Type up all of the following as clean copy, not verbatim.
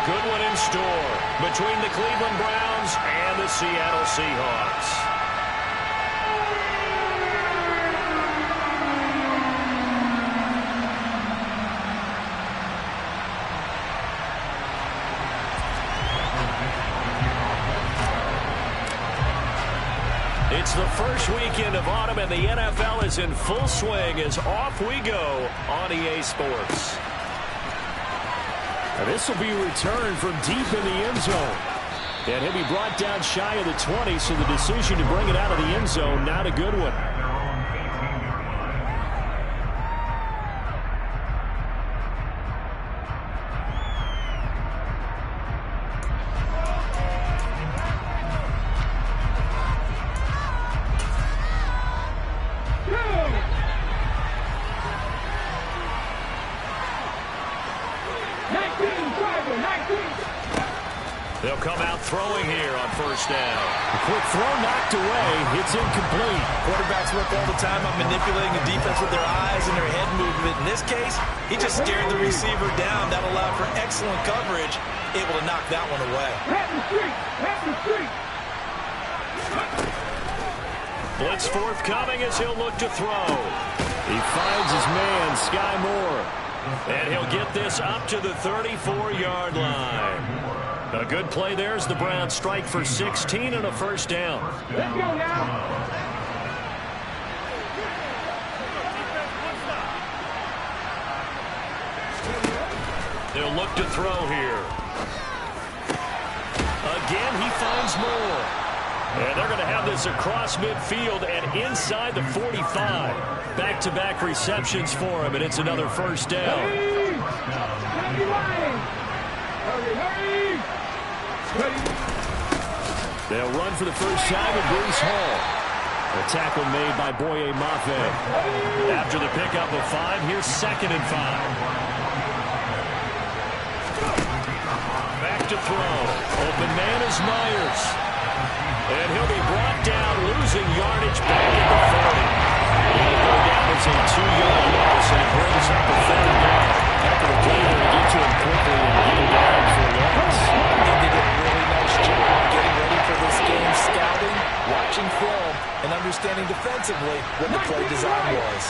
good one in store between the Cleveland Browns and the Seattle Seahawks. It's the first weekend of autumn, and the NFL is in full swing as off we go on EA Sports. Now this will be a return from deep in the end zone. And he'll be brought down shy of the 20, so the decision to bring it out of the end zone, not a good one. They'll come out throwing here on first down. A quick throw knocked away. It's incomplete. Quarterbacks work all the time on manipulating the defense with their eyes and their head movement. In this case, he just scared the receiver down. That allowed for excellent coverage, able to knock that one away. Blitz forthcoming as he'll look to throw. He finds his man, Sky Moore. And he'll get this up to the 34-yard line. A good play there as the Browns strike for 16 and a first down. Let's go now. They'll look to throw here. Again, he finds Moore. And they're going to have this across midfield and inside the 45. Back-to-back receptions for him, and it's another first down. Hurry! They'll run for the first time at Bruce Hall. A tackle made by Boye Mafe. After the pickup of 5, here's 2nd and 5. Back to throw. Open man is Myers. And he'll be brought down, losing yardage back at the 40. He'll go down as a 2-yard loss, and it brings up a 3rd down. After the play, they'll get to him quickly and get him down for a loss. I think they did a really nice job getting ready for this game, scouting, watching film, and understanding defensively what the play design was.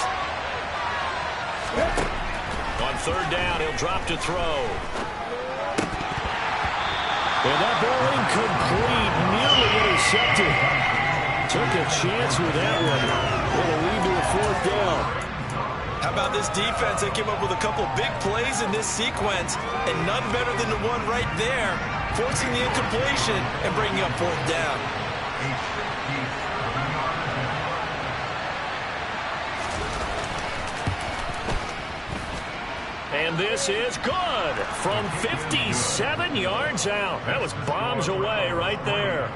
On 3rd down, he'll drop to throw. And that ball incomplete, nearly intercepted. Took a chance with that one. Will lead to a 4th down. How about this defense? They came up with a couple big plays in this sequence, and none better than the one right there, forcing the incompletion and bringing up 4th down. And this is good from 57 yards out. That was bombs away right there.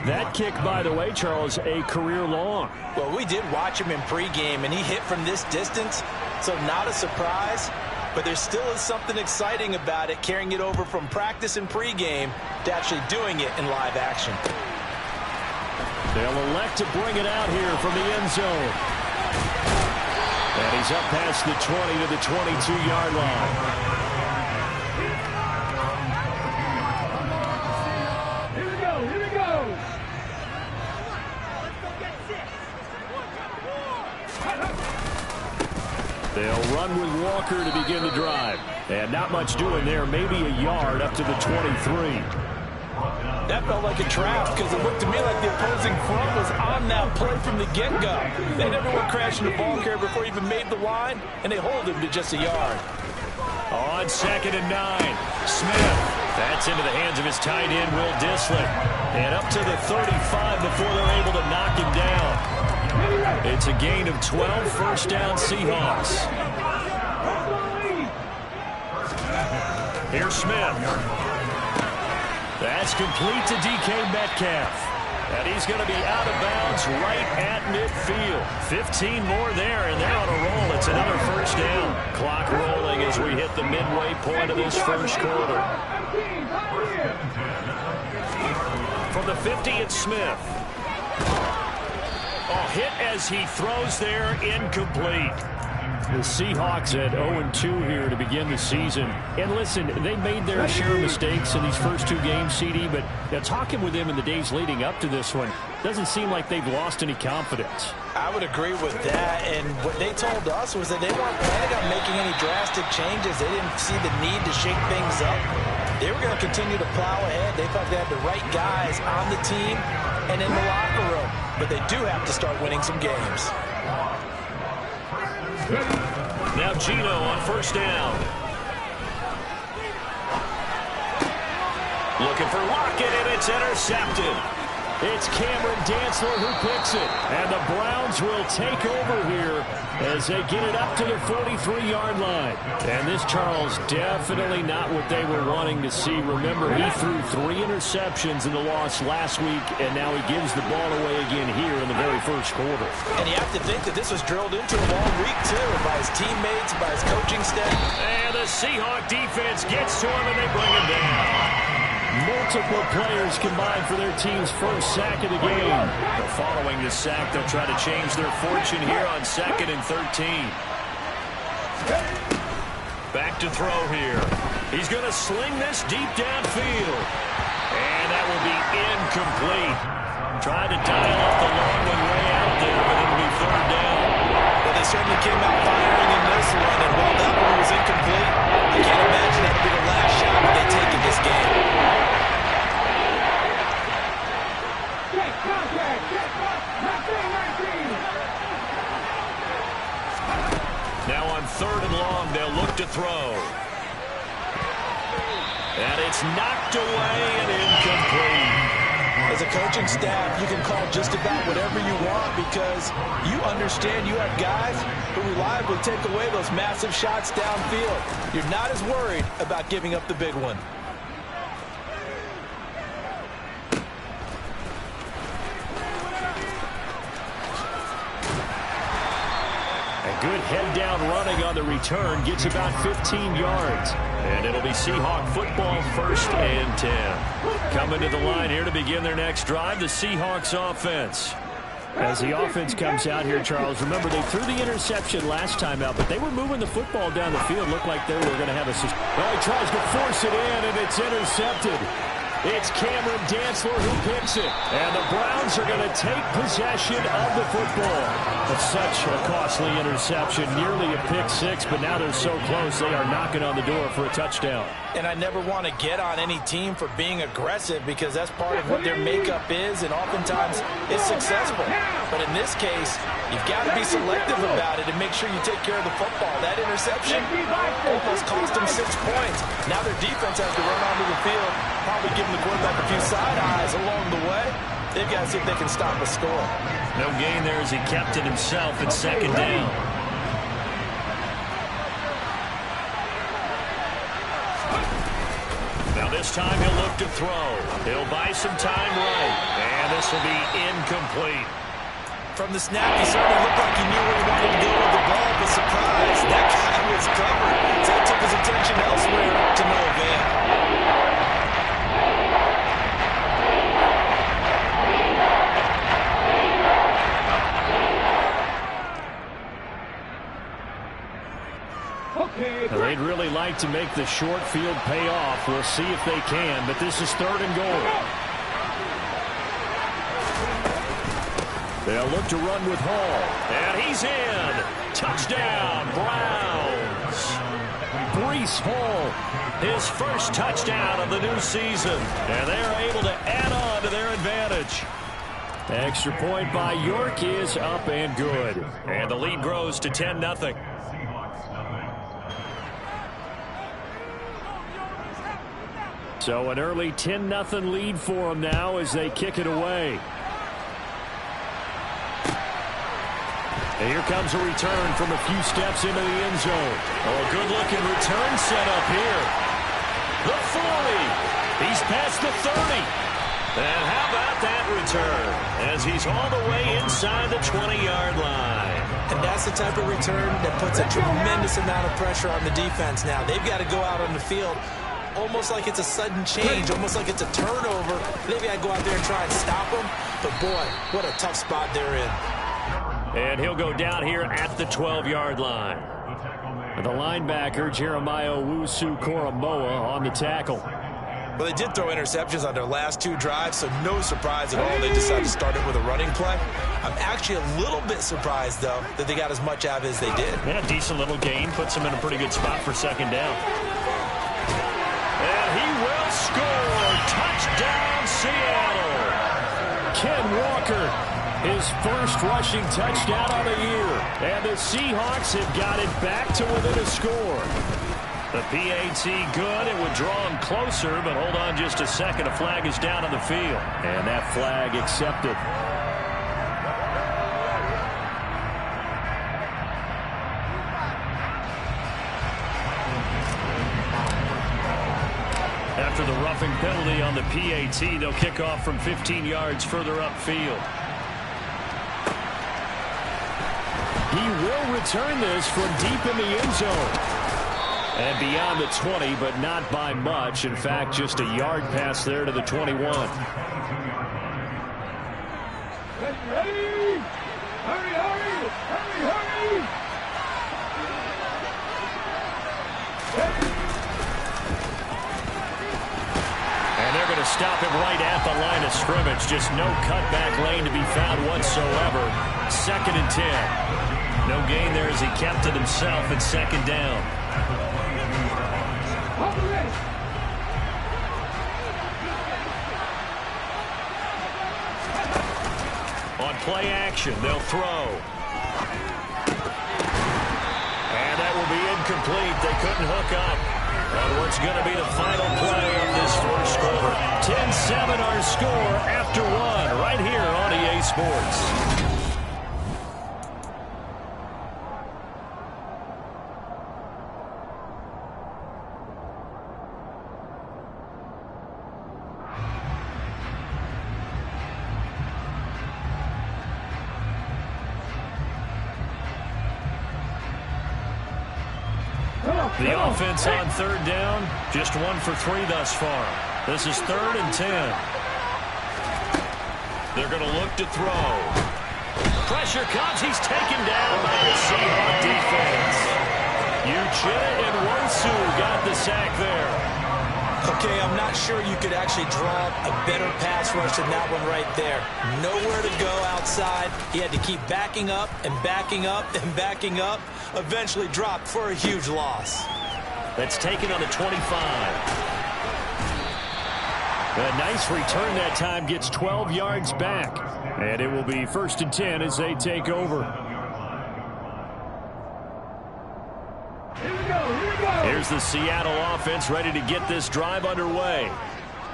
That kick, by the way, Charles, a career long. Well, we did watch him in pregame, and he hit from this distance, so not a surprise. But there still is something exciting about it, carrying it over from practice and pregame to actually doing it in live action. They'll elect to bring it out here from the end zone. And he's up past the 20 to the 22-yard line. They'll run with Walker to begin the drive. And not much doing there, maybe a yard up to the 23. That felt like a trap because it looked to me like the opposing front was on that play from the get-go. They never went crashing the ball carrier before he even made the line, and they hold him to just a yard. On 2nd and 9, Smith. That's into the hands of his tight end, Will Dissly. And up to the 35 before they're able to knock him down. It's a gain of 12, first down Seahawks. Here's Smith. That's complete to DK Metcalf. And he's going to be out of bounds right at midfield. 15 more there, and they're on a roll. It's another first down. Clock rolling as we hit the midway point of this first quarter. From the 50, it's Smith. Oh, hit as he throws there, incomplete. The Seahawks at 0-2 here to begin the season. And listen, they made their share of mistakes in these first two games, CD, but talking with them in the days leading up to this one, doesn't seem like they've lost any confidence. I would agree with that, and what they told us was that they weren't planning on making any drastic changes. They didn't see the need to shake things up. They were going to continue to plow ahead. They thought they had the right guys on the team and in the locker room, but they do have to start winning some games. Now Gino on first down. Looking for Lockett, and it's intercepted. It's Cameron Dantzler who picks it. And the Browns will take over here as they get it up to the 43-yard line. And this, Charles, definitely not what they were wanting to see. Remember, he threw 3 interceptions in the loss last week, and now he gives the ball away again here in the very first quarter. And you have to think that this was drilled into him all week, too, by his teammates, by his coaching staff. And the Seahawk defense gets to him, and they bring him down. Multiple players combined for their team's first sack of the game. Following this sack, they'll try to change their fortune here on 2nd and 13. Back to throw here. He's going to sling this deep downfield. And that will be incomplete. Tried to dial up the long one way out there, but it'll be 3rd down. Well, they certainly came out firing in this one, and while that one was incomplete, I can't imagine that'll be the last shot that they take in this game. Now on 3rd and long, they'll look to throw. And it's knocked away and incomplete. As a coaching staff, you can call just about whatever you want because you understand you have guys who reliably take away those massive shots downfield. You're not as worried about giving up the big one. Good head-down running on the return. Gets about 15 yards. And it'll be Seahawk football, 1st and 10. Coming to the line here to begin their next drive, the Seahawks offense. As the offense comes out here, Charles, remember they threw the interception last time out, but they were moving the football down the field. Looked like they were going to have a... Well, he tries to force it in, and it's intercepted. It's Cameron Dantzler who picks it. And the Browns are going to take possession of the football. It's such a costly interception, nearly a pick-6, but now they're so close they are knocking on the door for a touchdown. And I never want to get on any team for being aggressive because that's part of what their makeup is, and oftentimes it's successful. But in this case, you've got to be selective about it and make sure you take care of the football. That interception almost cost them 6 points. Now their defense has to run onto the field, probably giving the quarterback a few side eyes along the way. They've got to see if they can stop a score. No gain there as he kept it himself at 2nd down. Now this time he'll look to throw. He'll buy some time right. And this will be incomplete. From the snap, he certainly looked like he knew where he wanted to go with the ball, but surprise, that guy was covered. So that took his attention elsewhere to no avail. They'd really like to make the short field pay off. We'll see if they can, but this is 3rd and goal. They'll look to run with Hall. And he's in. Touchdown, Browns. Breece Hall, his first touchdown of the new season. And they're able to add on to their advantage. Extra point by York is up and good. And the lead grows to 10-0. So an early 10-0 lead for them now as they kick it away. And here comes a return from a few steps into the end zone. Oh, good-looking return set up here. The 40. He's past the 30. And how about that return as he's all the way inside the 20-yard line. And that's the type of return that puts a tremendous amount of pressure on the defense now. They've got to go out on the field almost like it's a sudden change, almost like it's a turnover. They've got to go out there and try and stop them. But, boy, what a tough spot they're in. And he'll go down here at the 12-yard line. The linebacker, Jeremiah Owusu-Koramoah, on the tackle. Well, they did throw interceptions on their last 2 drives, so no surprise at all they decided to start it with a running play. I'm actually a little bit surprised, though, that they got as much out of it as they did. Yeah, decent little gain. Puts them in a pretty good spot for second down. And he will score. Touchdown, Seattle. Ken Walker, his first rushing touchdown of the year. And the Seahawks have got it back to within a score. The PAT good. It would draw him closer, but hold on just a second. A flag is down on the field. And that flag accepted. After the roughing penalty on the PAT, they'll kick off from 15 yards further upfield. He will return this from deep in the end zone. And beyond the 20, but not by much. In fact, just a yard pass there to the 21. Ready? Hurry! Hurry! Hurry! And they're going to stop him right at the line of scrimmage. Just no cutback lane to be found whatsoever. 2nd and 10. No gain there as he kept it himself at 2nd down. On play action, they'll throw. And that will be incomplete. They couldn't hook up on what's going to be the final play of this first quarter. 10-7 our score after 1 right here on EA Sports. The offense on 3rd down, just 1 for 3 thus far. This is 3rd and 10. They're going to look to throw. Pressure comes. He's taken down by the Seahawks defense. Uchenna and Nwosu got the sack there. Okay, I'm not sure you could actually draw a better pass rush than that one right there. Nowhere to go outside. He had to keep backing up and backing up and backing up. Eventually dropped for a huge loss. That's taken on the 25. A nice return that time. Gets 12 yards back. And it will be 1st and 10 as they take over. Here's the Seattle offense ready to get this drive underway.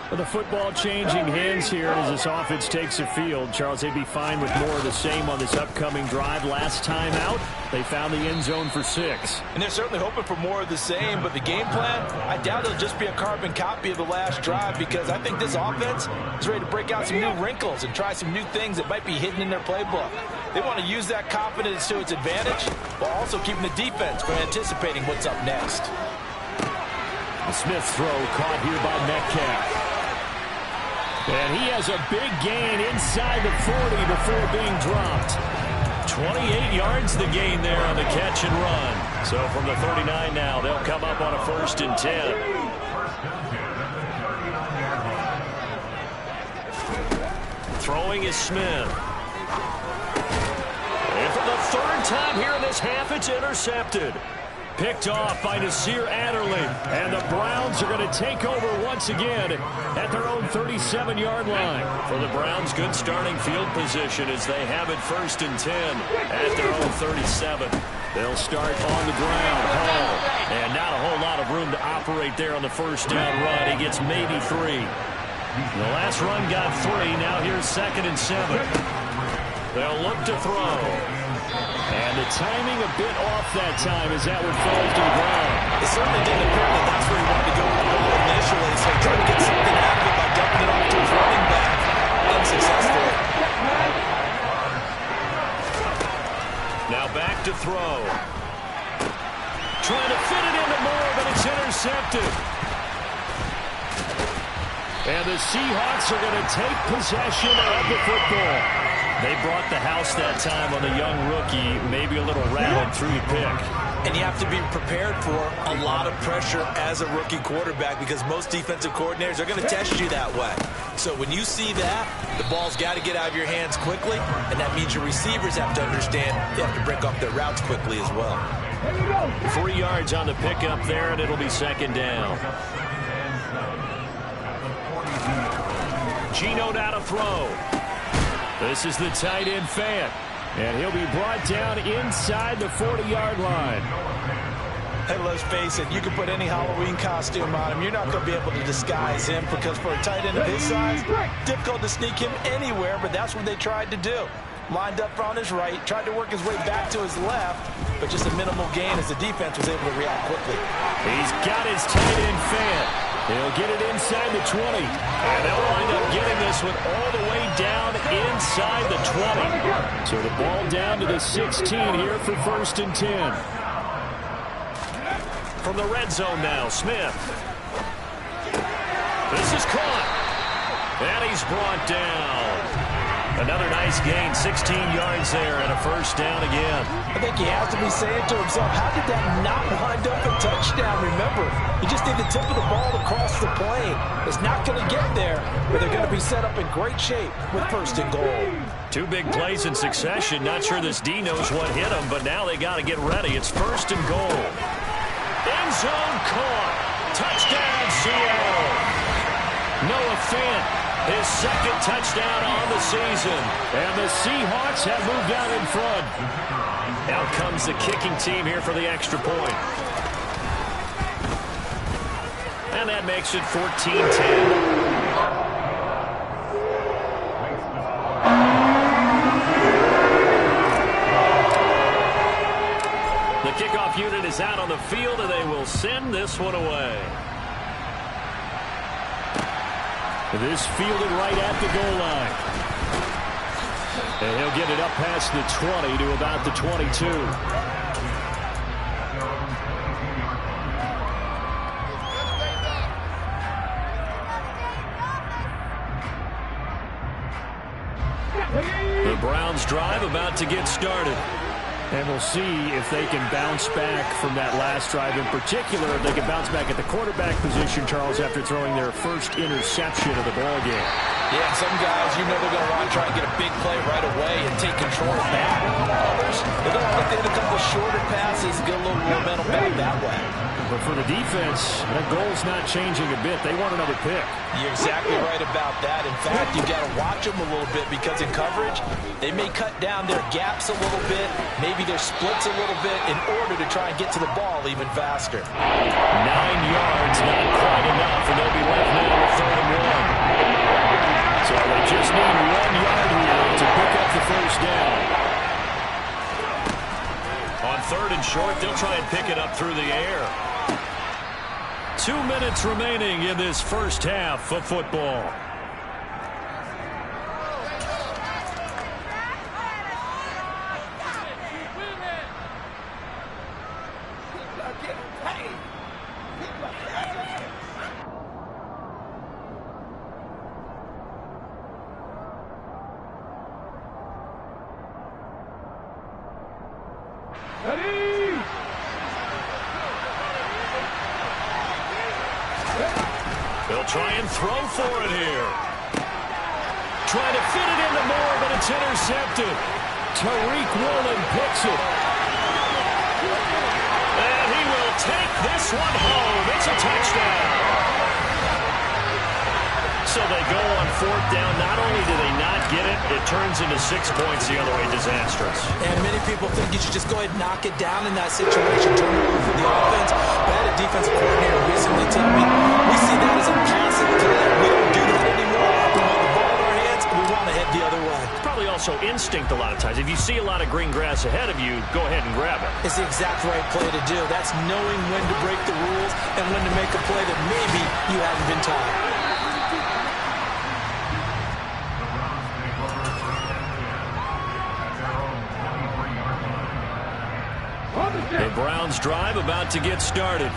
With the football changing hands here as this offense takes the field. Charles, they'd be fine with more of the same on this upcoming drive. Last time out, they found the end zone for 6. And they're certainly hoping for more of the same, but the game plan, I doubt it'll just be a carbon copy of the last drive, because I think this offense is ready to break out some new wrinkles and try some new things that might be hidden in their playbook. They want to use that confidence to its advantage, while also keeping the defense from anticipating what's up next. The Smith throw caught here by Metcalf. And he has a big gain inside the 40 before being dropped. 28 yards the gain there on the catch and run. So from the 39 now, they'll come up on a 1st and 10. Throwing is Smith. And for the 3rd time here in this half, it's intercepted. Picked off by Nasir Adderley. And the Browns are going to take over once again at their own 37-yard line. For the Browns, good starting field position as they have it 1st and 10 at their own 37. They'll start on the ground. Hall. And not a whole lot of room to operate there on the 1st down run. He gets maybe 3. The last run got 3. Now here's 2nd and 7. They'll look to throw. And the timing a bit off that time as that one falls to the ground. It certainly didn't appear that that's where he wanted to go with the ball initially, so trying to get something out of it by dumping it off to his running back. Unsuccessful. Now back to throw. Trying to fit it into Moore, but it's intercepted. And the Seahawks are going to take possession of the football. They brought the house that time on the young rookie, maybe a little rattled through the pick. And you have to be prepared for a lot of pressure as a rookie quarterback because most defensive coordinators are going to test you that way. So when you see that, the ball's got to get out of your hands quickly, and that means your receivers have to understand they have to break off their routes quickly as well. 3 yards on the pickup there, and it'll be second down. Geno now to throw. This is the tight end Fant. And he'll be brought down inside the 40-yard line. Hey, let's face it, you can put any Halloween costume on him. You're not going to be able to disguise him because for a tight end of his size, difficult to sneak him anywhere, but that's what they tried to do. Lined up on his right, tried to work his way back to his left, but just a minimal gain as the defense was able to react quickly. He's got his tight end Fant. He'll get it inside the 20. And they'll wind up getting this one all the way down inside the 20. So the ball down to the 16 here for 1st and 10. From the red zone now, Smith. This is caught. And he's brought down. Another nice gain, 16 yards there, and a 1st down again. I think he has to be saying to himself, how did that not wind up a touchdown? Remember, you just need the tip of the ball to cross the plane. It's not going to get there, but they're going to be set up in great shape with 1st and goal. 2 big plays in succession. Not sure this D knows what hit him, but now they got to get ready. It's 1st and goal. End zone caught. Touchdown, Seattle. Noah Fant. His 2nd touchdown on the season. And the Seahawks have moved out in front. Out comes the kicking team here for the extra point. And that makes it 14-10. The kickoff unit is out on the field, and they will send this one away. This fielded right at the goal line. And he'll get it up past the 20 to about the 22. The Browns drive about to get started. And we'll see if they can bounce back from that last drive. In particular, if they can bounce back at the quarterback position, Charles, after throwing their first interception of the ballgame. Yeah, some guys, you know they're going to want to try and get a big play right away and take control of that. Others, they're going to want to hit a couple of shorter passes and get a little momentum back that way. But for the defense, that goal's not changing a bit. They want another pick. You're exactly right about that. In fact, you've got to watch them a little bit because in coverage, they may cut down their gaps a little bit, maybe their splits a little bit in order to try and get to the ball even faster. 9 yards, not quite enough, and they'll be left now with 3rd and 1. So they just need 1 yard here to pick up the 1st down. On 3rd and short, they'll try and pick it up through the air. 2 minutes remaining in this first half of football. They'll try and throw for it here. Trying to fit it into Moore, but it's intercepted. Tariq Woolen picks it. And he will take this one home. It's a touchdown. So they go on 4th down. Not only do they not get it, it turns into 6 points the other way. Disastrous. And many people think you should just go ahead and knock it down in that situation. Turn it over for the offense. But I had a defensive coordinator recently tell me, we see that as a passive threat. We don't do that anymore. We want the ball in our hands, and we want to head the other way. It's probably also instinct a lot of times. If you see a lot of green grass ahead of you, go ahead and grab it. It's the exact right play to do. That's knowing when to break the rules and when to make a play that maybe you haven't been taught. The Browns drive about to get started.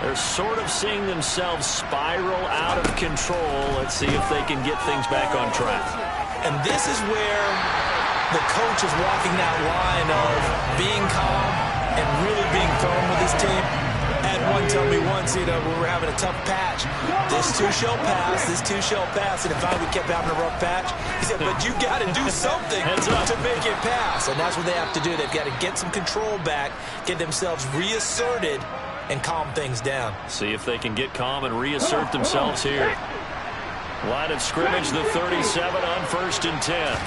They're sort of seeing themselves spiral out of control. Let's see if they can get things back on track. And this is where the coach is walking that line of being calm and really being firm with his team. I had one tell me once, when we were having a tough patch, this too shall pass, this too shall pass. And if we kept having a rough patch, he said, but you got to do something to make it pass. And that's what they have to do. They've got to get some control back, get themselves reasserted, and calm things down. See if they can get calm and reassert themselves here. Line of scrimmage, the 37 on 1st and 10.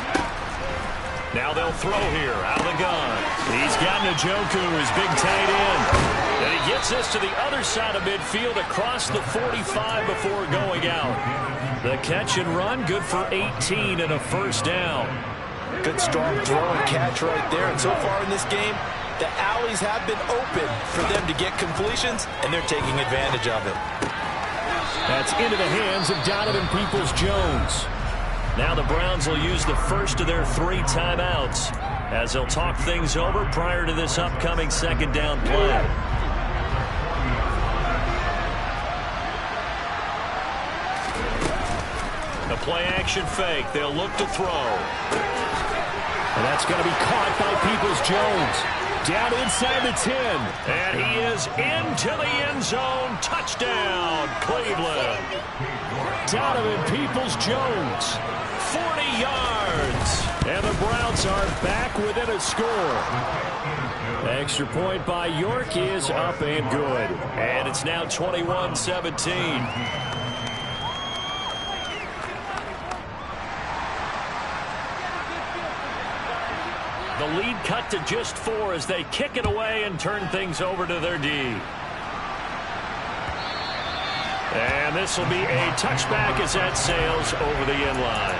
Now they'll throw here out of the gun. He's got Njoku, his big tight end. And he gets this to the other side of midfield across the 45 before going out. The catch and run, good for 18 and a first down. Good strong throw and catch right there. And so far in this game, the alleys have been open for them to get completions, and they're taking advantage of it. That's into the hands of Donovan Peoples-Jones. Now the Browns will use the first of their 3 timeouts as they'll talk things over prior to this upcoming second down play. A play-action fake. They'll look to throw. And that's going to be caught by Peoples-Jones. Down inside the 10. And he is into the end zone. Touchdown, Cleveland. Donovan Peoples-Jones. 40 yards. And the Browns are back within a score. Extra point by York is up and good. And it's now 21-17. The lead cut to just 4 as they kick it away and turn things over to their D. And this will be a touchback as that sails over the end line.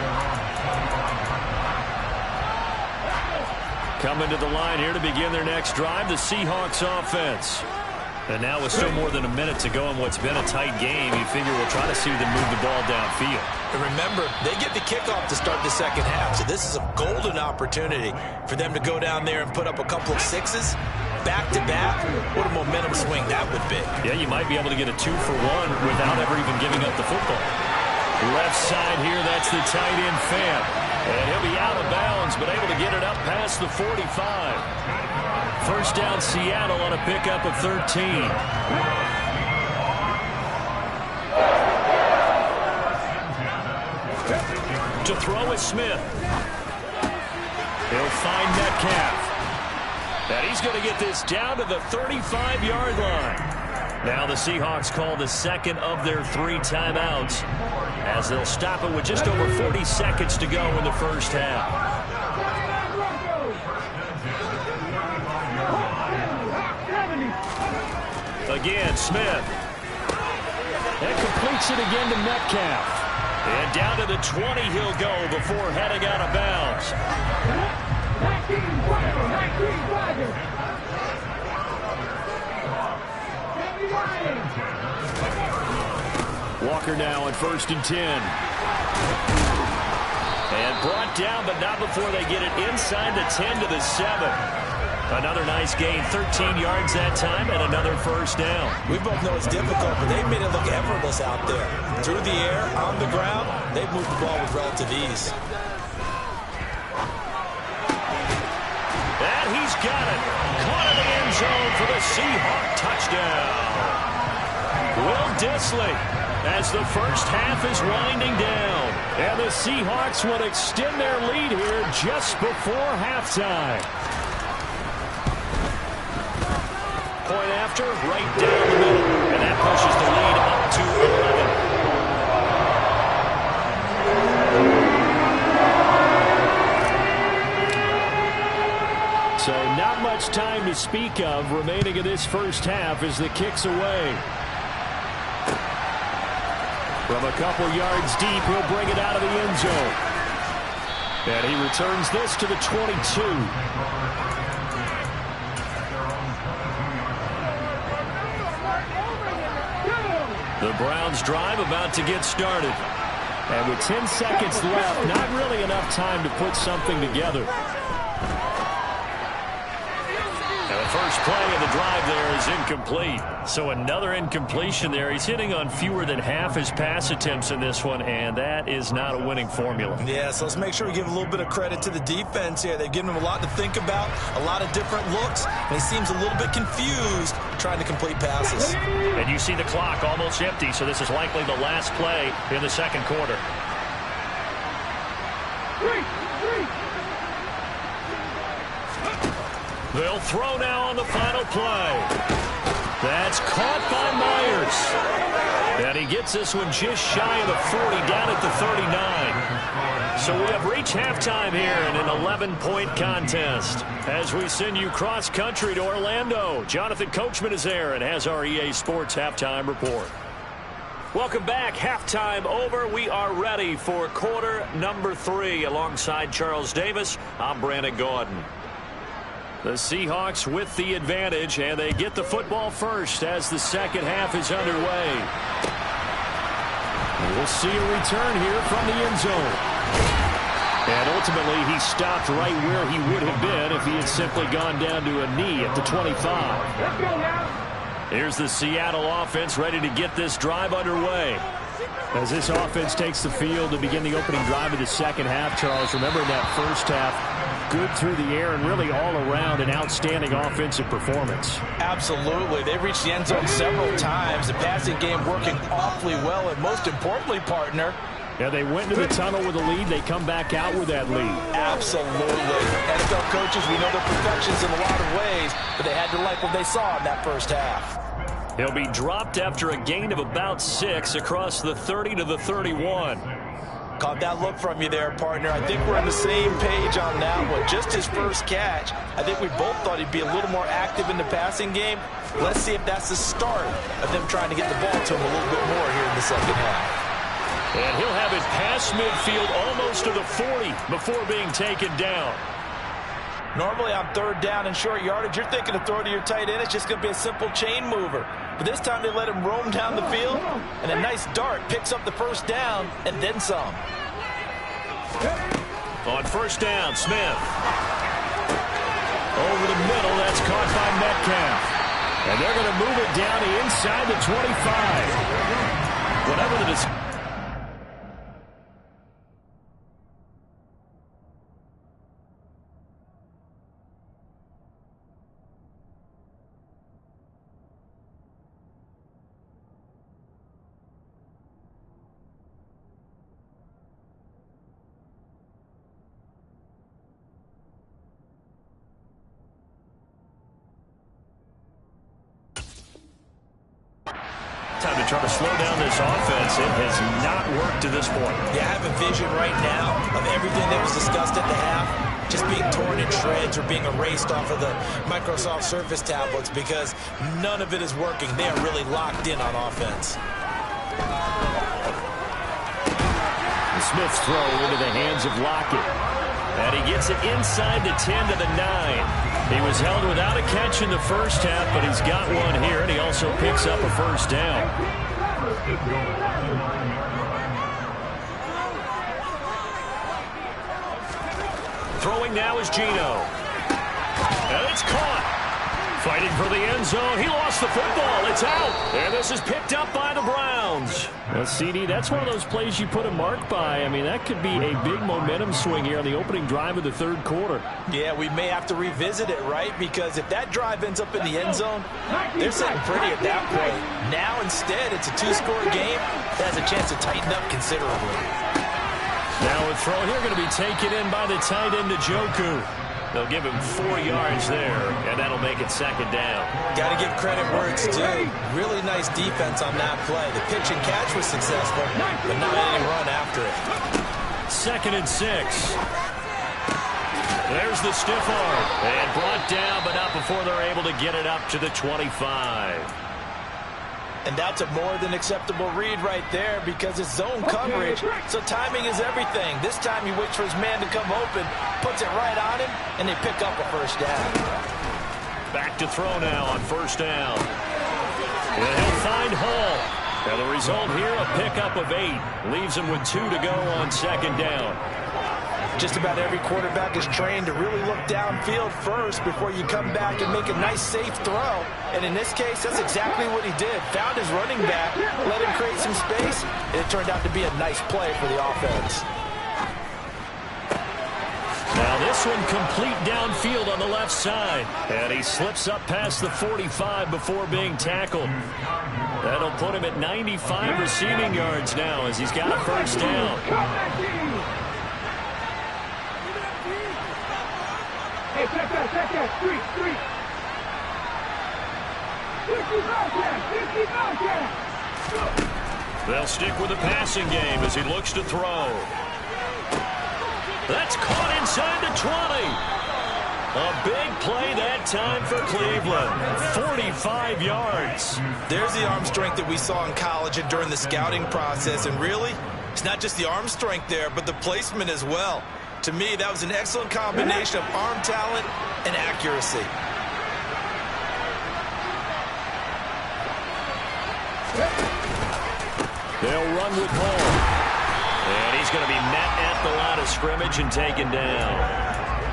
Coming to the line here to begin their next drive, the Seahawks offense. And now with still more than a minute to go in what's been a tight game, you figure we'll try to see them move the ball downfield. And remember, they get the kickoff to start the second half, so this is a golden opportunity for them to go down there and put up a couple of 6s back-to-back. What a momentum swing that would be. Yeah, you might be able to get a 2-for-1 without ever even giving up the football. Left side here, that's the tight end Fant. And he'll be out of bounds, but able to get it up past the 45. First down, Seattle on a pickup of 13. To throw is Smith. He'll find Metcalf. And he's going to get this down to the 35-yard line. Now the Seahawks call the second of their 3 timeouts as they'll stop it with just over 40 seconds to go in the first half. Again, Smith. And completes it again to Metcalf. And down to the 20 he'll go before heading out of bounds. Walker now on 1st and 10. And brought down, but not before they get it inside the 10 to the 7. Another nice gain, 13 yards that time, and another first down. We both know it's difficult, but they've made it look effortless out there. Through the air, on the ground, they've moved the ball with relative ease. And he's got it. Caught in the end zone for the Seahawk touchdown. Will Dissly, as the first half is winding down. And the Seahawks will extend their lead here just before halftime. Point after, right down the middle. And that pushes the lead up to 11. So not much time to speak of remaining in this first half as the kick's away. From a couple yards deep, he'll bring it out of the end zone. And he returns this to the 22. The Browns drive about to get started. And with 10 seconds left, not really enough time to put something together. And the first play of the drive there is incomplete. So another incompletion there. He's hitting on fewer than half his pass attempts in this one, and that is not a winning formula. Yeah, so let's make sure we give a little bit of credit to the defense here. They've given him a lot to think about, a lot of different looks, and he seems a little bit confused trying to complete passes. And you see the clock almost empty, so this is likely the last play in the second quarter. They'll throw now on the final play. That's caught by Myers. And he gets this one just shy of the 40, down at the 39. So we have reached halftime here in an 11-point contest. As we send you cross-country to Orlando, Jonathan Coachman is there and has our EA Sports Halftime Report. Welcome back. Halftime over. We are ready for quarter number 3. Alongside Charles Davis, I'm Brandon Gaudin. The Seahawks with the advantage, and they get the football first as the second half is underway. We'll see a return here from the end zone. And ultimately, he stopped right where he would have been if he had simply gone down to a knee at the 25. Let's go now. Here's the Seattle offense ready to get this drive underway. As this offense takes the field to begin the opening drive of the second half, Charles, remember in that first half, good through the air and really all around an outstanding offensive performance. Absolutely. They've reached the end zone several times. The passing game working awfully well, and most importantly, partner, yeah, they went to the tunnel with a lead. They come back out with that lead. Absolutely. NFL coaches, we know they're perfections in a lot of ways, but they had to like what they saw in that first half. He'll be dropped after a gain of about 6 across the 30 to the 31. Caught that look from you there, partner. I think we're on the same page on that one. Just his first catch. I think we both thought he'd be a little more active in the passing game. Let's see if that's the start of them trying to get the ball to him a little bit more here in the second half. And he'll have it past midfield almost to the 40 before being taken down. Normally on third down and short yardage, you're thinking to throw to your tight end. It's just going to be a simple chain mover. But this time they let him roam down the field, and a nice dart picks up the first down and then some. On first down, Smith. Over the middle, that's caught by Metcalf. And they're going to move it down to inside the 25. Whatever the decision. Time to try to slow down this offense. It has not worked to this point. Yeah, I have a vision right now of everything that was discussed at the half just being torn in shreds or being erased off of the Microsoft Surface tablets because none of it is working. They are really locked in on offense. Smith's throw into the hands of Lockett. And he gets it inside the 10 to the 9. He was held without a catch in the first half, but he's got one here, and he also picks up a first down. Throwing now is Geno. And it's caught. Fighting for the end zone. He lost the football. It's out. And this is picked up by the Browns. Well, CD, that's one of those plays you put a mark by. I mean, that could be a big momentum swing here on the opening drive of the third quarter. Yeah, we may have to revisit it, right? Because if that drive ends up in the end zone, they're sitting pretty at that point. Now, instead, it's a two-score game that has a chance to tighten up considerably. Now a throw here going to be taken in by the tight end, Njoku. They'll give him 4 yards there, and that'll make it second down. Got to give credit where it's due. Really nice defense on that play. The pitch and catch was successful, but not any run after it. 2nd and 6. There's the stiff arm. And brought down, but not before they're able to get it up to the 25. And that's a more than acceptable read right there because it's zone coverage, so timing is everything. This time he waits for his man to come open, puts it right on him, and they pick up a first down. Back to throw now on first down. And he'll find Hall. And the result here, a pickup of 8. Leaves him with 2 to go on second down. Just about every quarterback is trained to really look downfield first before you come back and make a nice, safe throw. And in this case, that's exactly what he did. Found his running back, let him create some space, and it turned out to be a nice play for the offense. Now this one complete downfield on the left side. And he slips up past the 45 before being tackled. That'll put him at 95 receiving yards now as he's got a first down. Hey, check that, street. They'll stick with the passing game as he looks to throw. That's caught inside the 20. A big play that time for Cleveland. 45 yards. There's the arm strength that we saw in college and during the scouting process. And really, it's not just the arm strength there, but the placement as well. To me, that was an excellent combination of arm talent and accuracy. They'll run with Hall. And he's going to be met at the line of scrimmage and taken down.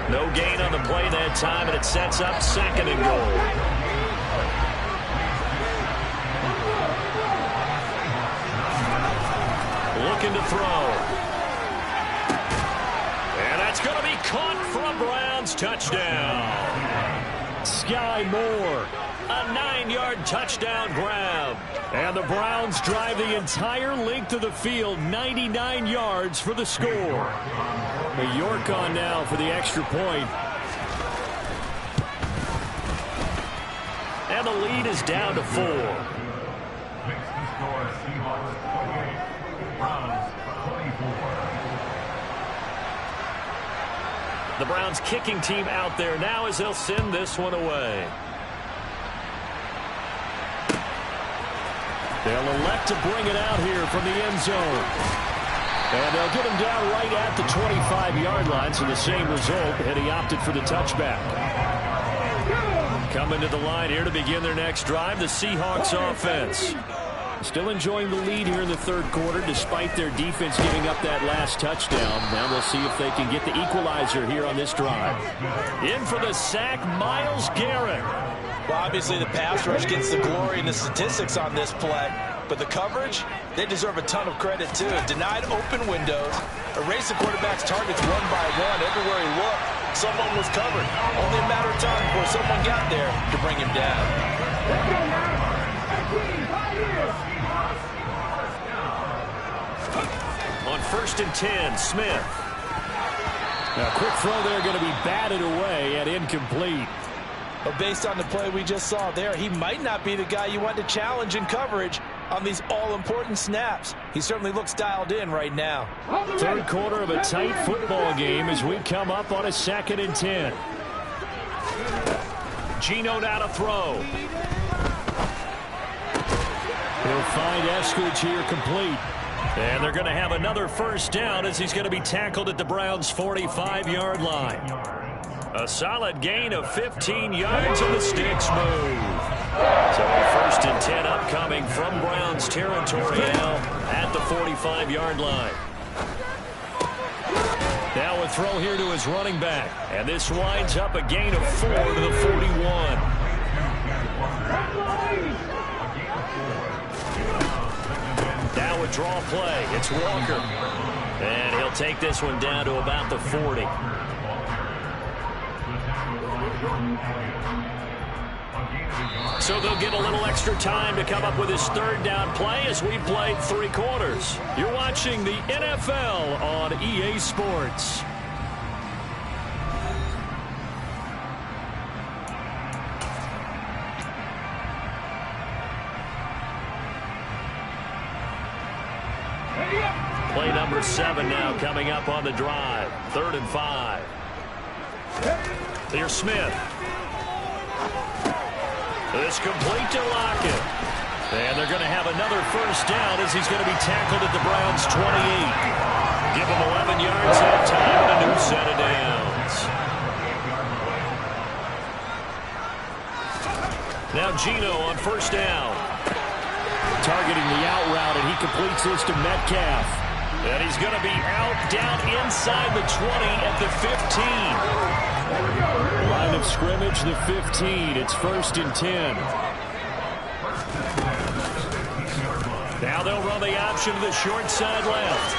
No gain on the play that time, and it sets up 2nd and goal. Looking to throw. And that's going to be caught for a Browns touchdown. Sky Moore. A 9-yard touchdown grab. And the Browns drive the entire length of the field, 99 yards for the score. But York on now for the extra point. And the lead is down to 4. The Browns kicking team out there now as they'll send this one away. They'll elect to bring it out here from the end zone. And they'll get him down right at the 25-yard line, so the same result, and he opted for the touchback. Coming to the line here to begin their next drive, the Seahawks offense. Still enjoying the lead here in the third quarter, despite their defense giving up that last touchdown. Now they'll see if they can get the equalizer here on this drive. In for the sack, Myles Garrett. Well, obviously the pass rush gets the glory and the statistics on this play, but the coverage, they deserve a ton of credit too. Denied open windows, erased the quarterback's targets one by one. Everywhere he looked, someone was covered. Only a matter of time before someone got there to bring him down. On 1st and 10, Smith. Now, quick throw there going to be batted away and incomplete. But based on the play we just saw there, he might not be the guy you want to challenge in coverage on these all-important snaps. He certainly looks dialed in right now. Third quarter of a tight football game as we come up on a 2nd and 10. Geno now to throw. He'll find Eskridge here complete. And they're going to have another first down as he's going to be tackled at the Browns' 45-yard line. A solid gain of 15 yards and the sticks move. So a 1st and 10 upcoming from Browns territory now at the 45-yard line. Now a throw here to his running back. And this winds up a gain of 4 to the 41. Now a draw play. It's Walker. And he'll take this one down to about the 40. So they'll get a little extra time to come up with his 3rd down play as we played 3 quarters. You're watching the NFL on EA Sports. Play number 7 now coming up on the drive. 3rd and 5. Here's Smith. This complete to Lockett. And they're going to have another first down as he's going to be tackled at the Browns' 28. Give him 11 yards that time and a new set of downs. Now Geno on first down. Targeting the out route, and he completes this to Metcalf. And he's going to be out down inside the 20 at the 15. Line of scrimmage, the 15. It's 1st and 10. Now they'll run the option to the short side left.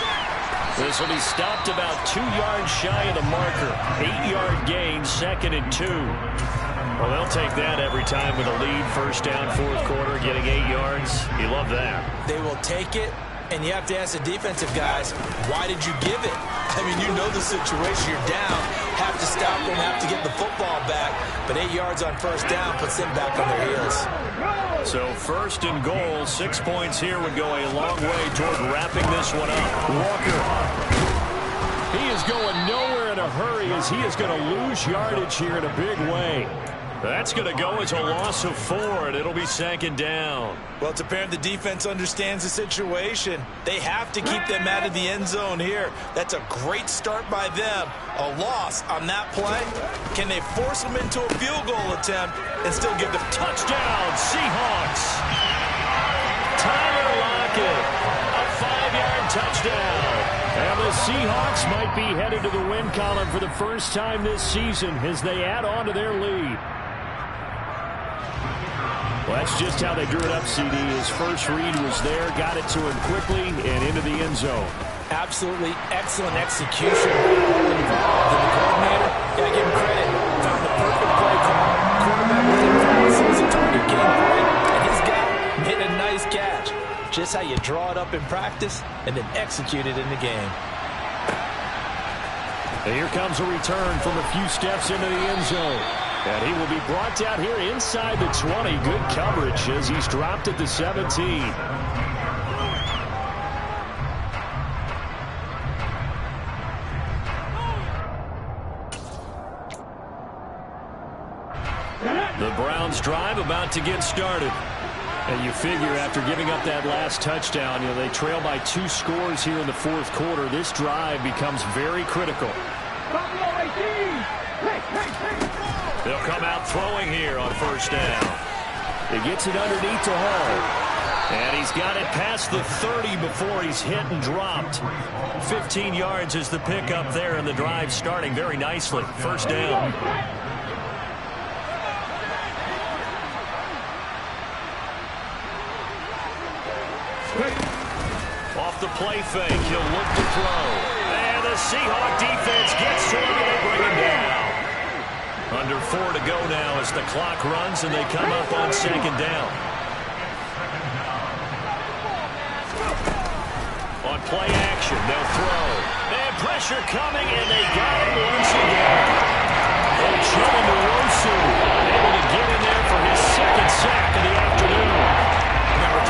This will be stopped about 2 yards shy of the marker. 8-yard gain, 2nd and 2. Well, they'll take that every time with a lead. 1st down, 4th quarter, getting 8 yards. You love that. They will take it, and you have to ask the defensive guys, why did you give it? I mean, you know the situation. You're down. Have to stop them, have to get the football back. But 8 yards on 1st down puts them back on their heels. So 1st and goal, 6 points here would go a long way toward wrapping this one up. Walker. He is going nowhere in a hurry as he is going to lose yardage here in a big way. That's going to go as a loss of 4, and it'll be 2nd down. Well, it's apparent the defense understands the situation. They have to keep them out of the end zone here. That's a great start by them. A loss on that play. Can they force them into a field goal attempt and still give them touchdown, Seahawks? Tyler Lockett, a 5-yard touchdown. And the Seahawks might be headed to the win column for the first time this season as they add on to their lead. Well, that's just how they drew it up, CD. His first read was there, got it to him quickly, and into the end zone. Absolutely excellent execution. All involved. And the coordinator, got to give him credit. Found the perfect play call. Quarterback within pass. It was a target game point. And his guy made a nice catch. Just how you draw it up in practice and then execute it in the game. And here comes a return from a few steps into the end zone. And he will be brought down here inside the 20. Good coverage as he's dropped at the 17. The Browns drive about to get started. And you figure after giving up that last touchdown, they trail by 2 scores here in the 4th quarter. This drive becomes very critical. They'll come out throwing here on 1st down. He gets it underneath to Hall. And he's got it past the 30 before he's hit and dropped. 15 yards is the pickup there, and the drive starting very nicely. 1st down. Off the play fake, he'll look to throw. And the Seahawk defense gets to him and they bring him down. Under 4 to go now as the clock runs and they come up on 2nd down. On play action, they'll throw. And pressure coming, and they got him once again. Ochoa Nwosu able to get in there for his 2nd sack of the afternoon. Remember,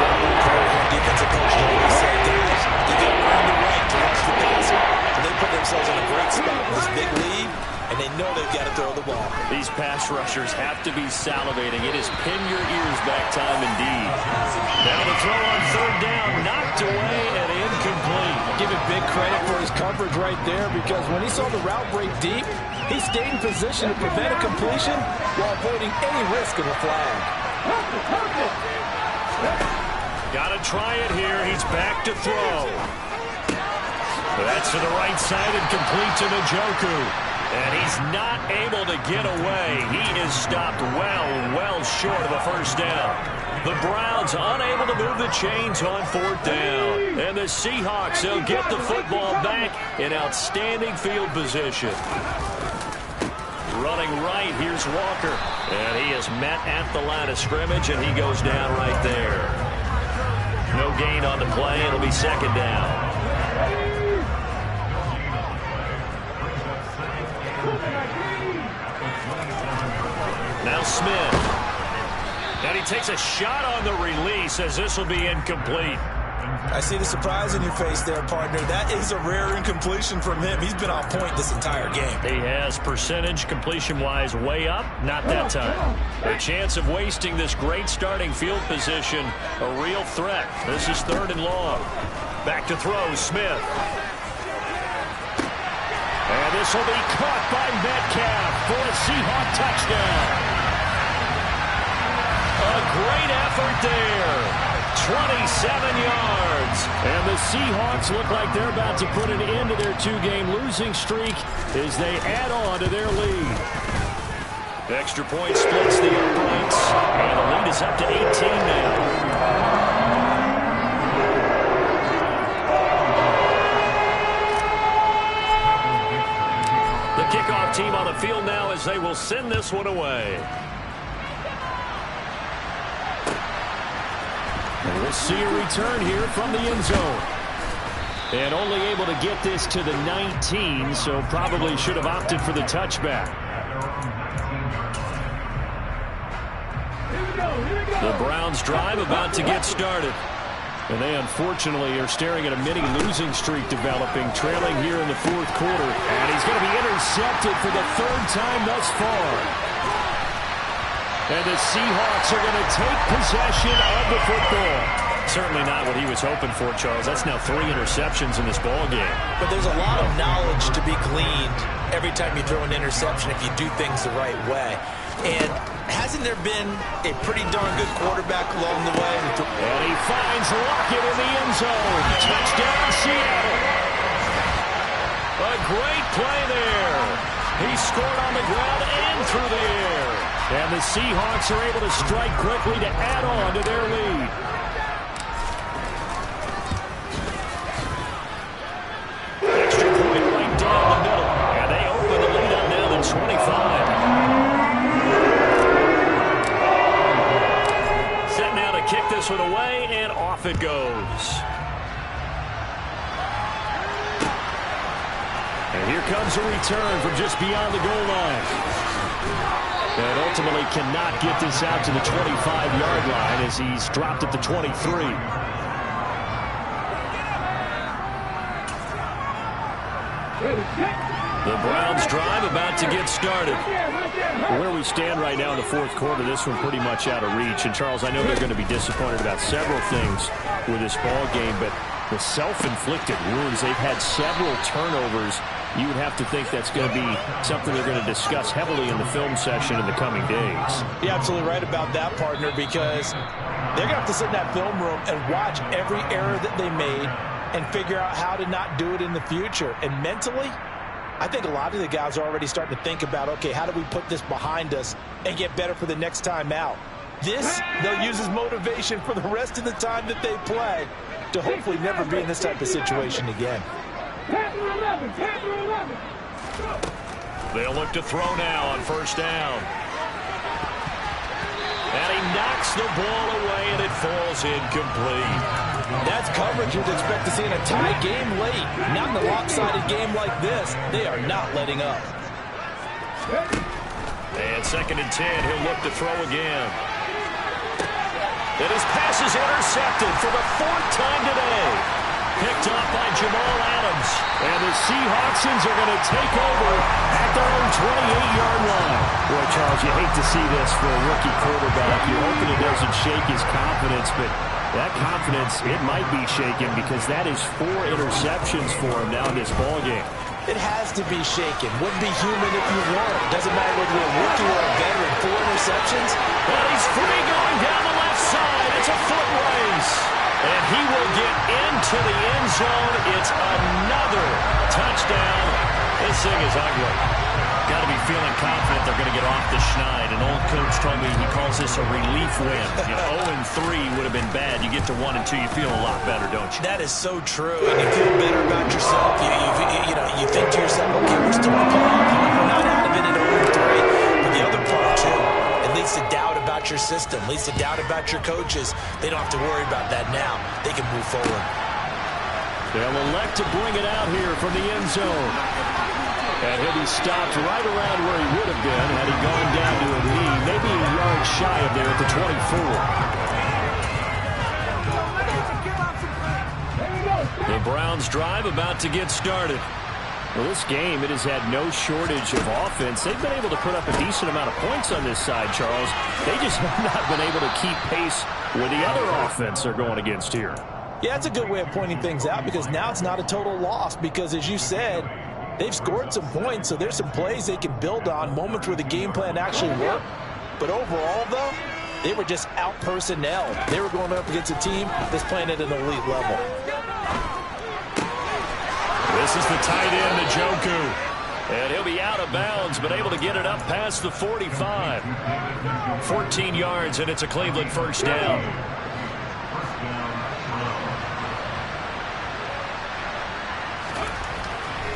defensive coach always said they got to earn the right to rush the passer. So they put themselves in a great spot with this big lead, and they know they've got to throw the ball. These pass rushers have to be salivating. It is pin your ears back time indeed. Now the throw on 3rd down, knocked away and incomplete. Give him big credit for his coverage right there, because when he saw the route break deep, he stayed in position to prevent a completion while avoiding any risk of a flag. Got to try it here. He's back to throw. That's to the right side and complete to Njoku. And he's not able to get away. He is stopped well short of a 1st down. The Browns unable to move the chains on 4th down. And the Seahawks, they'll get the football back in outstanding field position. Running right, here's Walker. And he is met at the line of scrimmage, and he goes down right there. No gain on the play. It'll be 2nd down. Now Smith. And he takes a shot on the release as this will be incomplete. I see the surprise in your face there, partner. That is a rare incompletion from him. He's been on point this entire game. He has percentage completion-wise way up. Not that time. A chance of wasting this great starting field position. A real threat. This is 3rd and long. Back to throw, Smith. And this will be caught by Metcalf for a Seahawk touchdown. A great effort there. yards. And the Seahawks look like they're about to put an end to their two-game losing streak as they add on to their lead. Extra point splits the uprights, and the lead is up to 18 now. The kickoff team on the field now as they will send this one away. And we'll see a return here from the end zone. And only able to get this to the 19, so probably should have opted for the touchback. The Browns drive about to get started. And they unfortunately are staring at a mini losing streak developing, trailing here in the fourth quarter. And he's going to be intercepted for the third time thus far. And the Seahawks are going to take possession of the football. Certainly not what he was hoping for, Charles. That's now 3 interceptions in this ball game. But there's a lot of knowledge to be gleaned every time you throw an interception if you do things the right way. And hasn't there been a pretty darn good quarterback along the way? And he finds Lockett in the end zone. Touchdown, Seattle. A great play there. He scored on the ground and through the air. And the Seahawks are able to strike quickly to add on to their lead. Extra point right down the middle. And they open the lead up now to 25. Set now to kick this one away, and off it goes. And here comes a return from just beyond the goal line. And ultimately cannot get this out to the 25-yard line as he's dropped at the 23. The Browns drive about to get started. Where we stand right now in the fourth quarter, this one pretty much out of reach. And, Charles, I know they're going to be disappointed about several things with this ball game, but the self-inflicted wounds, they've had several turnovers. You would have to think that's going to be something they're going to discuss heavily in the film session in the coming days. You're absolutely right about that, partner, because they're going to have to sit in that film room and watch every error that they made and figure out how to not do it in the future. And mentally, I think a lot of the guys are already starting to think about, okay, how do we put this behind us and get better for the next time out? This, they'll use as motivation for the rest of the time that they play to hopefully never be in this type of situation again. They'll look to throw now on first down. And he knocks the ball away, and it falls incomplete. That's coverage you'd expect to see in a tie game late. Not in a lopsided game like this. They are not letting up. And 2nd and 10, he'll look to throw again. And his pass is intercepted for the 4th time today. Picked off by Jamal Adams. And the Seahawksons are going to take over at their own 28-yard line. Boy, Charles, you hate to see this for a rookie quarterback. You're hoping it doesn't shake his confidence, but that confidence, it might be shaken because that is 4 interceptions for him now in this ballgame. It has to be shaken. Wouldn't be human if you weren't. Doesn't matter whether you're a rookie or a veteran. 4 interceptions. But he's free going down the left side. It's a foot race. And he will get into the end zone. It's another touchdown. This thing is ugly. Got to be feeling confident they're going to get off the schneid. An old coach told me he calls this a relief win. 0-3 would have been bad. You get to 1 and 2, you feel a lot better, don't you? That is so true. And you feel better about yourself. You think to yourself, okay, we're still in playoff. We're not out of it at 0-3. But the other part, too, it leads to doubt about your system, leads to doubt about your coaches. They don't have to worry about that now. They can move forward. They'll elect to bring it out here from the end zone. And he'll be stopped right around where he would have been had he gone down to a knee, maybe a yard shy of there at the 24. The Browns drive about to get started. Well, this game, it has had no shortage of offense. They've been able to put up a decent amount of points on this side, Charles. They just have not been able to keep pace with the other offense they're going against here. Yeah, it's a good way of pointing things out because now it's not a total loss because, as you said, they've scored some points, so there's some plays they can build on, moments where the game plan actually worked. But overall, though, They were just out-personnel. They were going up against a team that's playing at an elite level. This is the tight end, Njoku. And he'll be out of bounds, but able to get it up past the 45. 14 yards, and it's a Cleveland first down.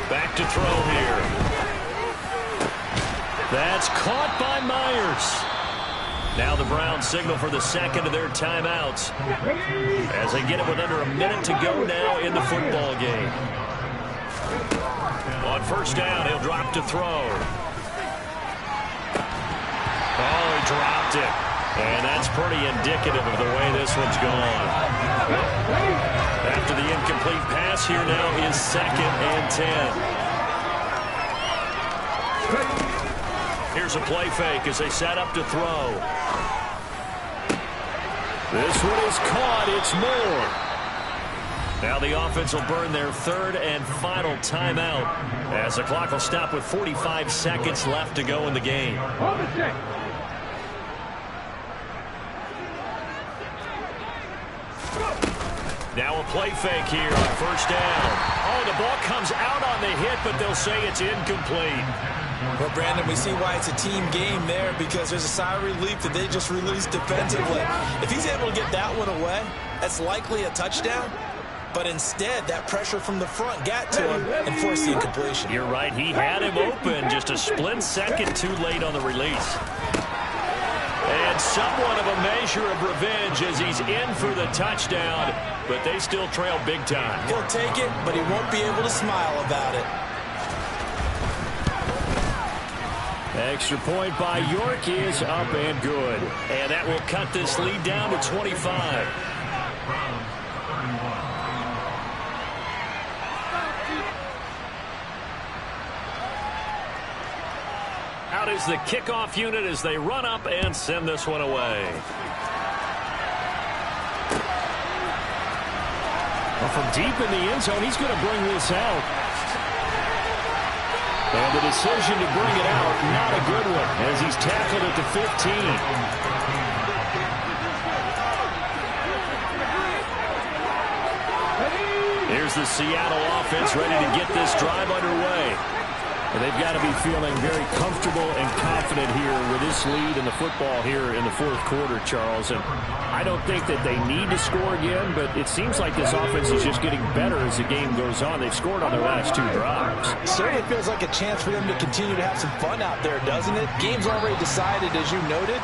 Back to throw here. That's caught by Myers. Now the Browns signal for the second of their timeouts as they get it with under a minute to go now in the football game. On first down, he'll drop to throw. Oh, he dropped it. And that's pretty indicative of the way this one's gone. After the incomplete pass, here now is 2nd and 10. Here's a play fake as they set up to throw. This one is caught. It's Moore. Now the offense will burn their 3rd and final timeout as the clock will stop with 45 seconds left to go in the game. Now a play fake here on first down. Oh, the ball comes out on the hit, but they'll say it's incomplete. Well, Brandon, we see why it's a team game there because there's a sigh of relief that they just released defensively. If he's able to get that one away, that's likely a touchdown. But instead, that pressure from the front got to him and forced the incompletion. You're right. He had him open just a split second too late on the release. And somewhat of a measure of revenge as he's in for the touchdown, but they still trail big time. He'll take it, but he won't be able to smile about it. Extra point by York is up and good. And that will cut this lead down to 25. Out is the kickoff unit as they run up and send this one away. Well, from deep in the end zone, he's going to bring this out. And the decision to bring it out, not a good one, as he's tackled at the 15. Here's the Seattle offense ready to get this drive underway. And they've got to be feeling very comfortable and confident here with this lead in the football here in the 4th quarter, Charles. And I don't think that they need to score again, but it seems like this offense is just getting better as the game goes on. They've scored on their last 2 drives. Certainly feels like a chance for them to continue to have some fun out there, doesn't it? Game's already decided, as you noted.